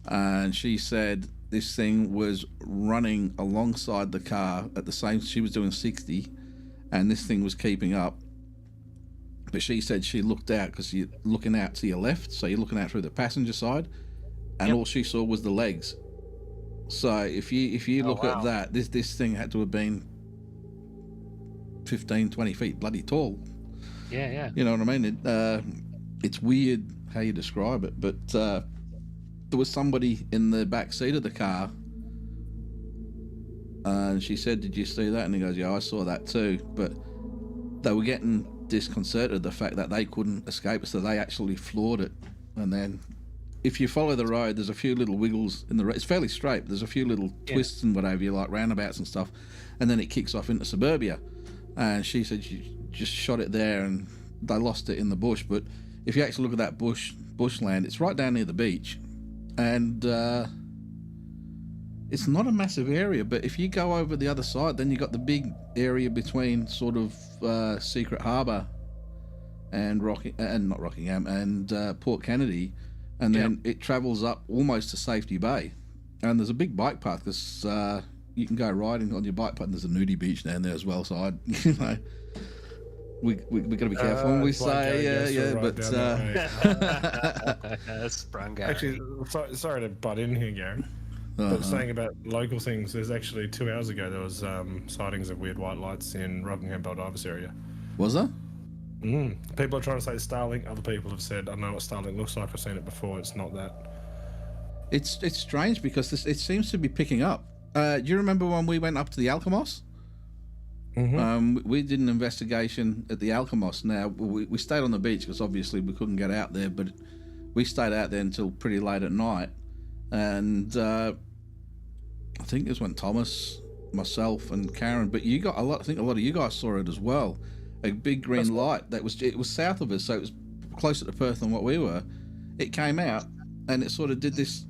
and she said this thing was running alongside the car at the same. She was doing 60, and this thing was keeping up. But she said she looked out because you're looking out to your left, so you're looking out through the passenger side, and all she saw was the legs. So if you look at that, this thing had to have been 15, 20 feet bloody tall. Yeah. You know what I mean? It's weird how you describe it, but there was somebody in the back seat of the car, and she said, "Did you see that?" And he goes, "Yeah, I saw that too." But they were getting disconcerted the fact that they couldn't escape it, so they actually floored it. And then if you follow the road, there's a few little wiggles in the road. It's fairly straight, but there's a few little twists and whatever you like, roundabouts and stuff, and then it kicks off into suburbia. And she said she just shot it there and they lost it in the bush. But if you actually look at that bushland, it's right down near the beach, and it's not a massive area, but if you go over the other side, then you got the big area between sort of Secret Harbour and not Rockingham and Port Kennedy, and then it travels up almost to Safety Bay, and there's a big bike path because you can go riding on your bike path. And there's a nudie beach down there as well, so we got to be careful when we say but sprung out. Actually, sorry to butt in here, Gary. But saying about local things, there's actually 2 hours ago there was sightings of weird white lights in Rockingham Baldivis area. Was there? People are trying to say Starlink. Other people have said, I know what Starlink looks like. I've seen it before. It's not that. It's strange because it seems to be picking up. Do you remember when we went up to the Alkimos? We did an investigation at the Alkimos. Now, we stayed on the beach because obviously we couldn't get out there, but we stayed out there until pretty late at night. And I think it was when Thomas, myself, and Karen, but you got I think a lot of you guys saw it as well. A big green light it was south of us, so it was closer to Perth than what we were. It came out and it sort of did this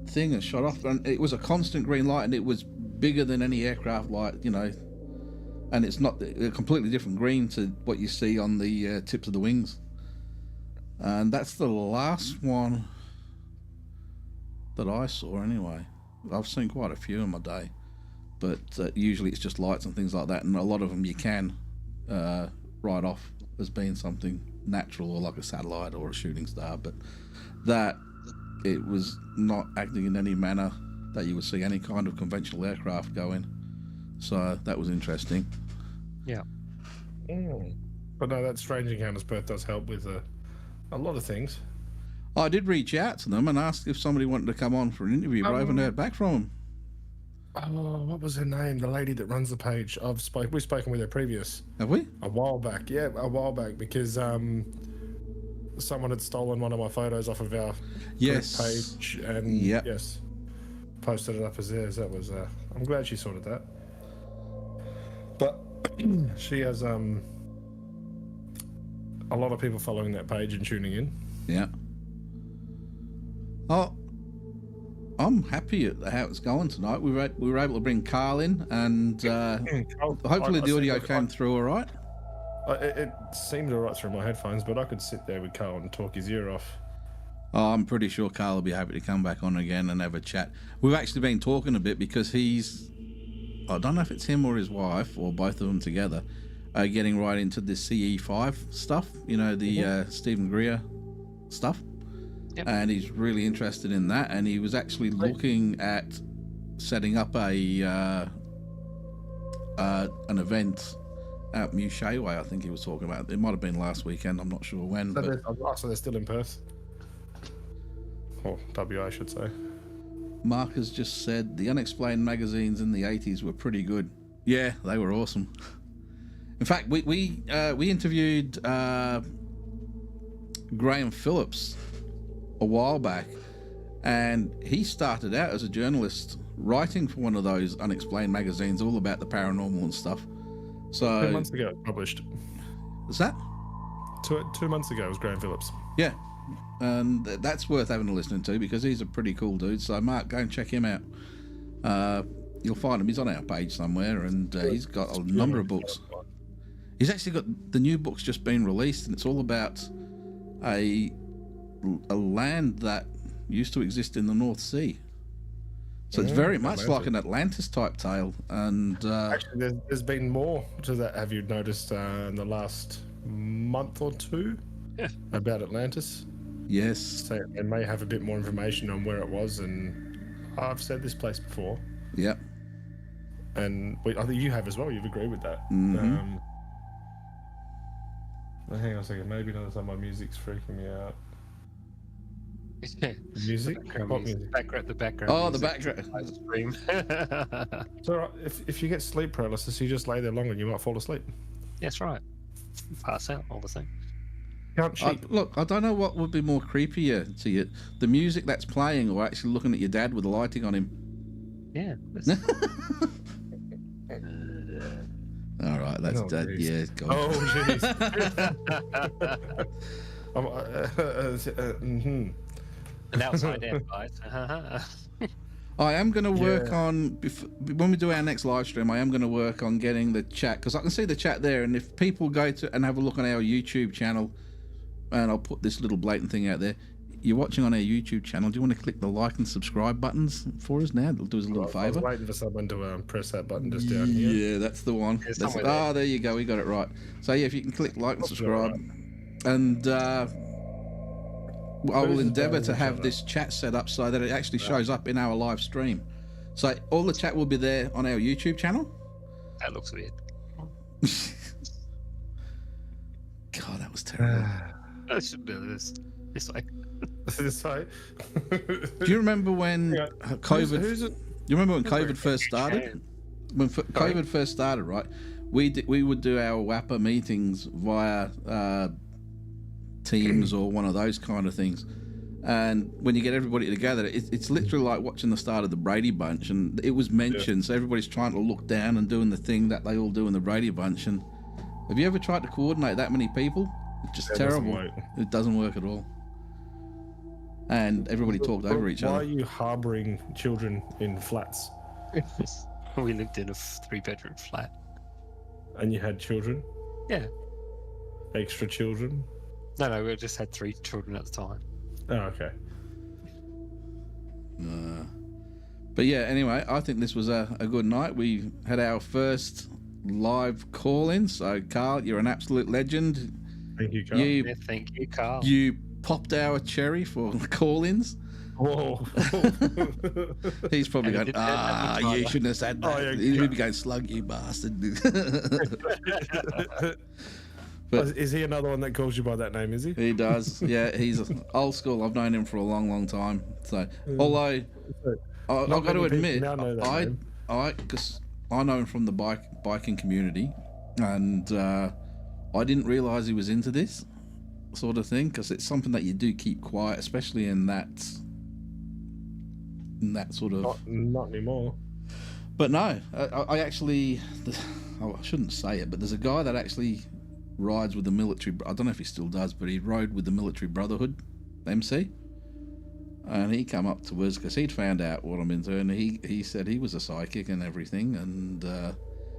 thing and shot off, and it was a constant green light, and it was bigger than any aircraft light, and it's not a completely different green to what you see on the tips of the wings. And that's the last one that I saw anyway. I've seen quite a few in my day, but usually it's just lights and things like that, and a lot of them you can write off as being something natural or like a satellite or a shooting star, but that it was not acting in any manner that you would see any kind of conventional aircraft go in. So that was interesting. Yeah. But no, that Strange Encounters Perth does help with a lot of things. I did reach out to them and ask if somebody wanted to come on for an interview, but I haven't heard back from them. Oh, what was her name? The lady that runs the page. We've spoken with her previous. Have we? A while back, because someone had stolen one of my photos off of our page and posted it up as theirs. That was. I'm glad she sorted that. But she has a lot of people following that page and tuning in. Yeah. Oh, I'm happy at how it's going tonight. We were able to bring Carl in, and hopefully the audio came through all right. It seemed all right through my headphones, but I could sit there with Carl and talk his ear off. Oh, I'm pretty sure Carl will be happy to come back on again and have a chat. We've actually been talking a bit because I don't know if it's him or his wife or both of them together, getting right into the CE5 stuff, the Stephen Greer stuff. Yep. And he's really interested in that, and he was actually looking at setting up an event out Mushay Way. I think he was talking about. It might have been last weekend. I'm not sure when. So they're still in Perth, or WA, I should say. Mark has just said the unexplained magazines in the 80s were pretty good. Yeah, they were awesome. In fact, we interviewed Graham Phillips a while back, and he started out as a journalist writing for one of those unexplained magazines all about the paranormal and stuff. So 2 months ago it published. Is that 2 months ago was Graham Phillips? Yeah, and that's worth having a listen to because he's a pretty cool dude. So Mark, go and check him out. You'll find him. He's on our page somewhere, and he's got a number of books. He's actually got the new book's just been released, and it's all about a land that used to exist in the North Sea. So it's very much like an Atlantis type tale. And actually, there's been more to that. Have you noticed in the last month or two about Atlantis? yes, So they may have a bit more information on where it was, and I've said this place before, yep. and I think you have as well. You've agreed with that. Mhm. Hang on a second. Maybe another time my music's freaking me out. Yeah. Music? What music? The background. Oh, the music. background. Stream. So if you get sleep paralysis, you just lay there longer and you might fall asleep. That's right. Pass out all the same. Can't cheat. Look, I don't know what would be more creepier to you, the music that's playing or actually looking at your dad with the lighting on him. Yeah. All right, that's Oh, dad. geez. Yeah, God. Oh, jeez. An outside invite. I am going to work on, when we do our next live stream, I am going to work on getting the chat, because I can see the chat there, and if people go to and have a look on our YouTube channel, and I'll put this little blatant thing out there, you're watching on our YouTube channel, do you want to click the like and subscribe buttons for us now? It'll do us a little I was favour. waiting for someone to press that button just down here. Yeah, that's the one. There's That's, somewhere there. there you go, we got it right. So yeah, if you can click like and subscribe, and I will Who's endeavour involved to in have each this chat set up so that it actually shows up in our live stream. So all the chat will be there on our YouTube channel. That looks weird. God, that was terrible. That should be this way. This way. Do you remember when Yeah. COVID? Who's it? You remember when COVID first started? When COVID first started, right? We would do our WAPA meetings via Teams or one of those kind of things. And when you get everybody together, it's literally like watching the start of the Brady Bunch. And it was mentioned, so everybody's trying to look down and doing the thing that they all do in the Brady Bunch. And have you ever tried to coordinate that many people? It's just terrible. It doesn't work at all. And everybody talked over each Why are other. you harbouring children in flats? We lived in a 3-bedroom flat. And you had children? Yeah. Extra children? No, we just had 3 children at the time. Oh, okay. But yeah, anyway, I think this was a good night. We had our first live call-in. So, Carl, you're an absolute legend. Thank you, Carl. Yeah, thank you, Carl. You popped our cherry for call-ins. Whoa. He's probably And going, he didn't have that you shouldn't have said that. Oh, yeah, He's yeah. be going, slug, you bastard. But is he another one that calls you by that name, is he? he does. Yeah, he's old school. I've known him for a long, long time. So, although I've got to many people admit, now know that name. because I know him from the biking community, and I didn't realise he was into this sort of thing, because it's something that you do keep quiet, especially in that sort of. Not anymore. But no, I actually, I shouldn't say it, but there's a guy that actually rides with the military. I don't know if he still does, but he rode with the Military Brotherhood, MC, and he come up to us because he'd found out what I'm into, and he said he was a psychic and everything, and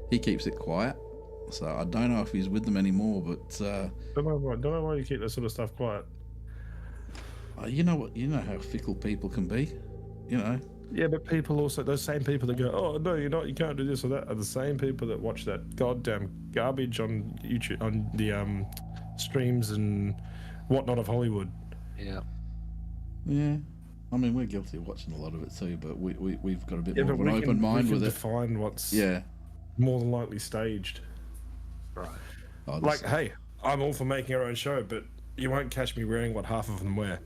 he keeps it quiet. So I don't know if he's with them anymore, but Don't know why you keep that sort of stuff quiet. you know what? You know how fickle people can be, you know. Yeah, but people also, those same people that go, oh, no, you're not, you can't do this or that, are the same people that watch that goddamn garbage on YouTube, on the streams and whatnot of Hollywood. Yeah. Yeah. I mean, we're guilty of watching a lot of it too, but we've got a bit Yeah, more but of an open mind with it. define what's Yeah. more than likely staged. Right. Oh, Like, hey, I'm all for making our own show, but you won't catch me wearing what half of them wear.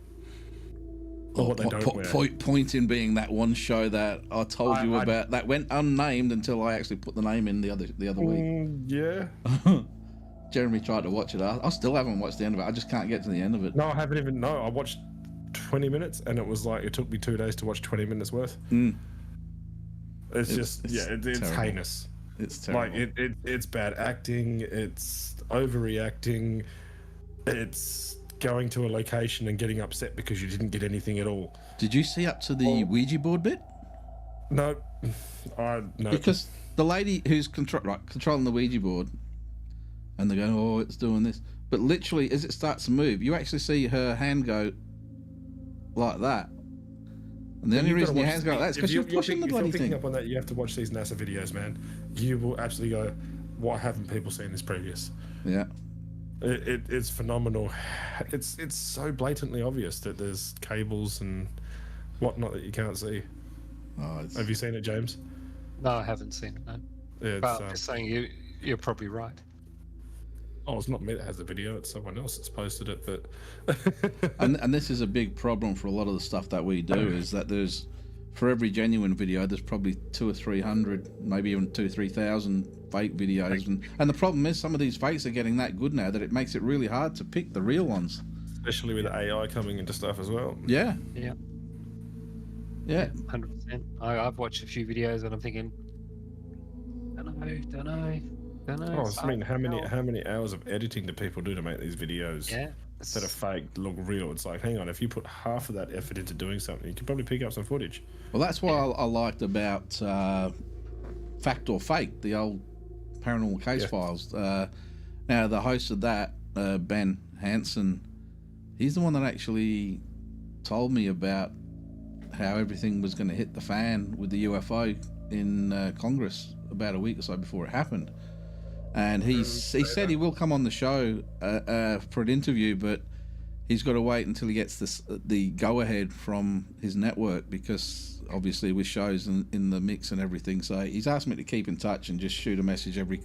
Or what they don't wear. Point in being that one show that I told you I- about that went unnamed until I actually put the name in the other week. Yeah. Jeremy tried to watch it. I still haven't watched the end of it. I just can't get to the end of it. No, I haven't even, no, I watched 20 minutes and it was like, it took me 2 days to watch 20 minutes worth. Mm. It's terrible. heinous. It's terrible. Like it's bad acting, it's overreacting, it's going to a location and getting upset because you didn't get anything at all. Did you see up to the Ouija board bit? No, no. Because the lady who's controlling the Ouija board, and they're going, oh, it's doing this. But literally, as it starts to move, you actually see her hand go like that, And the only You've reason gotta your watch hands the- go like that is if because you're you're pushing the if you're bloody picking thing. up on that, you have to watch these NASA videos, man. You will actually go, why haven't people seen this previous? Yeah. It's phenomenal. It's so blatantly obvious that there's cables and whatnot that you can't see. Oh, Have you seen it, James? No, I haven't seen it. No. Yeah, But I'm just saying you're probably right. oh, it's not me that has the video. It's someone else that's posted it. But and this is a big problem for a lot of the stuff that we do is that there's, for every genuine video, there's probably 200 or 300, maybe even 2,000-3,000 fake videos. And the problem is some of these fakes are getting that good now that it makes it really hard to pick the real ones. especially with AI coming into stuff as well. Yeah. Yeah. Yeah. 100%. I've watched a few videos and I'm thinking, don't know. Oh, I mean, how many hours of editing do people do to make these videos Yeah. that are fake look real? It's like, hang on, if you put half of that effort into doing something, you could probably pick up some footage. Well, that's what I liked about Fact or Fake, the old Paranormal Case Files. Now, the host of that, Ben Hansen, he's the one that actually told me about how everything was going to hit the fan with the UFO in Congress about a week or so before it happened. And he said he will come on the show for an interview, but he's got to wait until he gets the go-ahead from his network, because obviously with shows in the mix and everything. So he's asked me to keep in touch and just shoot a message every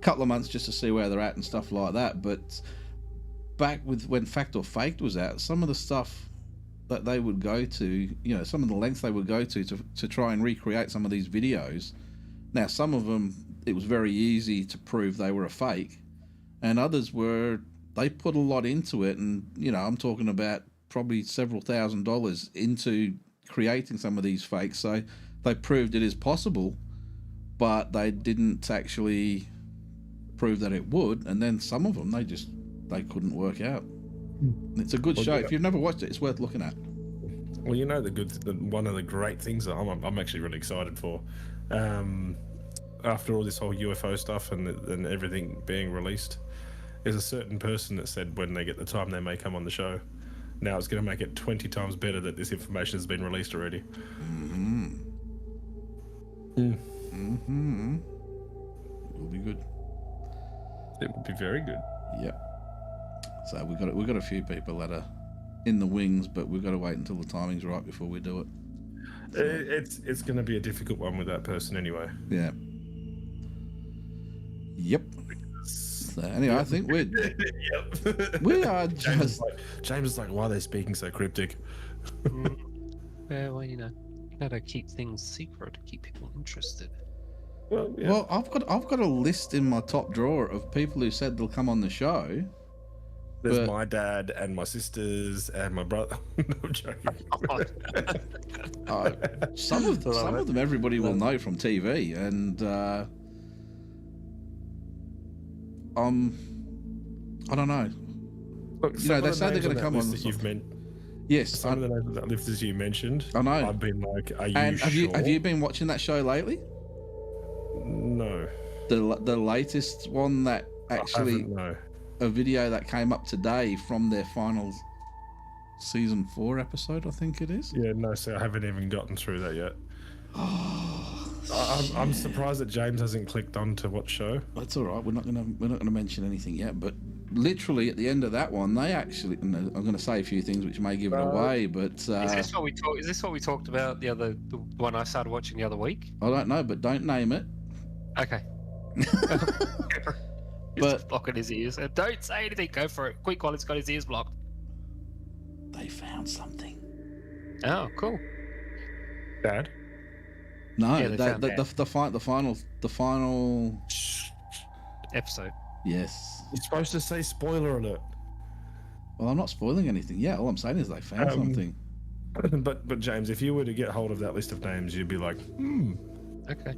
couple of months just to see where they're at and stuff like that. But back with when Fact or Faked was out, some of the stuff that they would go to, some of the lengths they would go to try and recreate some of these videos. Now, some of them, it was very easy to prove they were a fake, and others they put a lot into it. And, I'm talking about probably several $1,000s into creating some of these fakes. So they proved it is possible, but they didn't actually prove that it would. And then some of them, they couldn't work out. It's a good show. If you've never watched it, it's worth looking at. Well, one of the great things that I'm actually really excited for, after all this whole UFO stuff and everything being released, is a certain person that said when they get the time they may come on the show. Now it's going to make it 20 times better that this information has been released already. It'll be good. It would be very good. Yep. So we've got a few people that are in the wings, but we've got to wait until the timing's right before we do it. It's going to be a difficult one with that person anyway. Yeah. Yep. So anyway, I think we are just. James is like, why are they speaking so cryptic? Well, you gotta keep things secret to keep people interested. Well, yeah. Well, I've got a list in my top drawer of people who said they'll come on the show. There's my dad and my sisters and my brother. No, I'm joking. Some of them everybody will know from TV, and I don't know. Look, they say they're going to come on. Yes, some of the lifters you mentioned. I know. I've been like, are you and sure? Have you been watching that show lately? No. The latest one that actually a video that came up today from their final season 4 episode, I think it is. Yeah, no, so I haven't even gotten through that yet. I'm surprised that James hasn't clicked on to what show. That's all right. We're not gonna mention anything yet. But literally at the end of that one, they actually. I'm going to say a few things which may give it away. But is this what we talked about the one I started watching the other week? I don't know, but don't name it. Okay. But blocking his ears. Don't say anything. Go for it. Quick, while he's got his ears blocked. They found something. Oh, cool. Dad? No, Yeah, the final episode. Yes. You're supposed to say spoiler alert. Well, I'm not spoiling anything. Yeah, all I'm saying is they found something. But James, if you were to get hold of that list of names, you'd be like, Okay.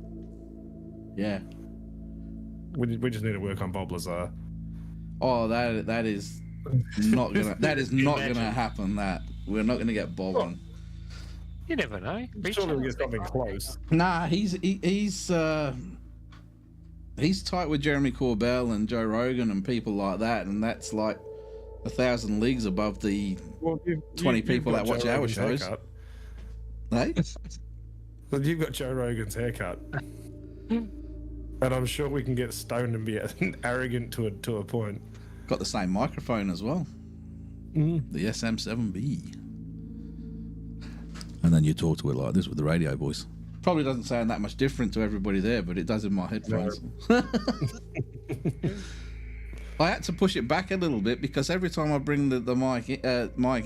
Yeah. We just need to work on Bob Lazar. Oh, that is not gonna happen. That we're not gonna get Bob on. You never know. Surely we get something close. Nah, he's tight with Jeremy Corbell and Joe Rogan and people like that, and that's like 1,000 leagues above the 20 people that watch our shows. Hey? But you've got Joe Rogan's haircut. And I'm sure we can get stoned and be arrogant to a point. Got the same microphone as well. The SM7B. And then you talk to it like this with the radio voice. Probably doesn't sound that much different to everybody there, but it does in my headphones. No. I had to push it back a little bit because every time I bring the mic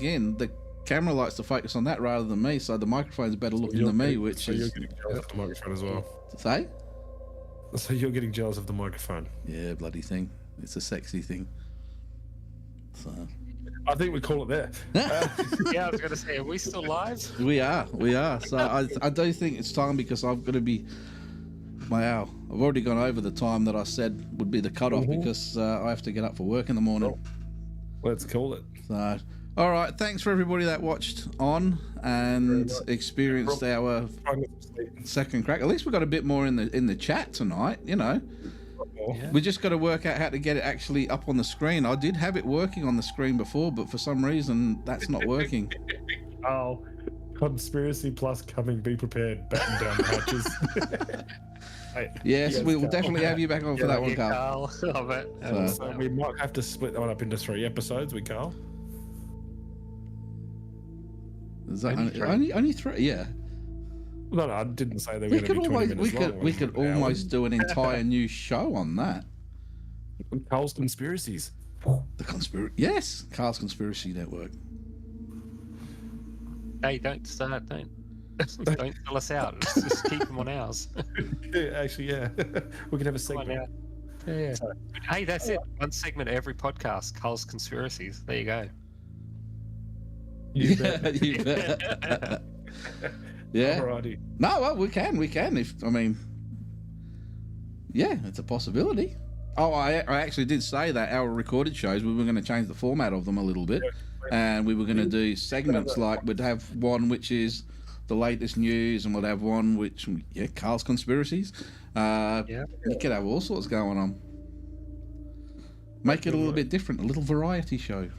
in, the camera likes to focus on that rather than me, so the microphone's better looking than me, which is... you're getting jealous of the microphone as well. Say? So you're getting jealous of the microphone. Yeah, bloody thing. It's a sexy thing. So... I think we call it there. Yeah, I was going to say, are we still live? We are. So I do think it's time because I've got to be... Wow, I've already gone over the time that I said would be the cutoff because I have to get up for work in the morning. Well, let's call it. So, all right, thanks for everybody that watched on and experienced our second crack. At least we got a bit more in the chat tonight, you know. Yeah. We just got to work out how to get it actually up on the screen. I did have it working on the screen before, but for some reason that's not working. Oh, conspiracy plus coming, be prepared, batten down hatches. Yes, we will definitely have you back on for that one, Carl. Love it. So we might have to split that one up into 3 episodes with Carl. Is that only 3? Yeah. No, I didn't say they were going to be 20 minutes long. We could almost do an entire new show on that. Carl's Conspiracies. The conspiracy. Yes, Carl's Conspiracy Network. Hey, don't sell us out. Let's just keep them on ours. Actually, yeah. We could have a segment. Yeah. So, hey, that's it. One segment every podcast. Carl's Conspiracies. There you go. You bet. You bet. Yeah. Alrighty. No, well, we can. Yeah, it's a possibility. Oh, I actually did say that our recorded shows, we were going to change the format of them a little bit. And we were going to do segments like we'd have one which is the latest news and we'd have one which, Carl's Conspiracies. You could have all sorts going on. Make it a little bit different, a little variety show.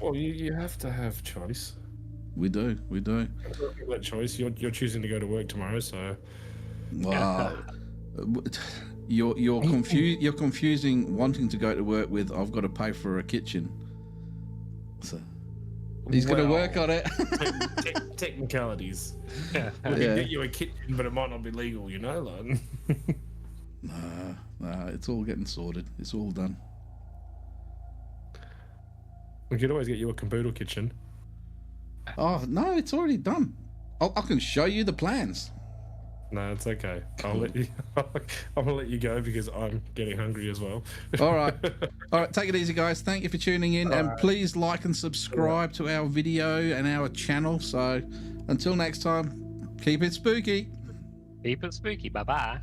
Well, you have to have choice. We do. That choice. You're choosing to go to work tomorrow, so. Wow. You're confused. You're confusing wanting to go to work with I've got to pay for a kitchen. So he's going to work on it. Technicalities. Yeah. We can get you a kitchen, but it might not be legal. You know, like. Nah. It's all getting sorted. It's all done. We could always get you a caboodle kitchen. Oh no, it's already done. I can show you the plans. No, it's okay. Cool. I'm gonna let you go because I'm getting hungry as well. All right. Take it easy, guys. Thank you for tuning in, and please like and subscribe to our video and our channel. So, until next time, keep it spooky. Keep it spooky. Bye bye.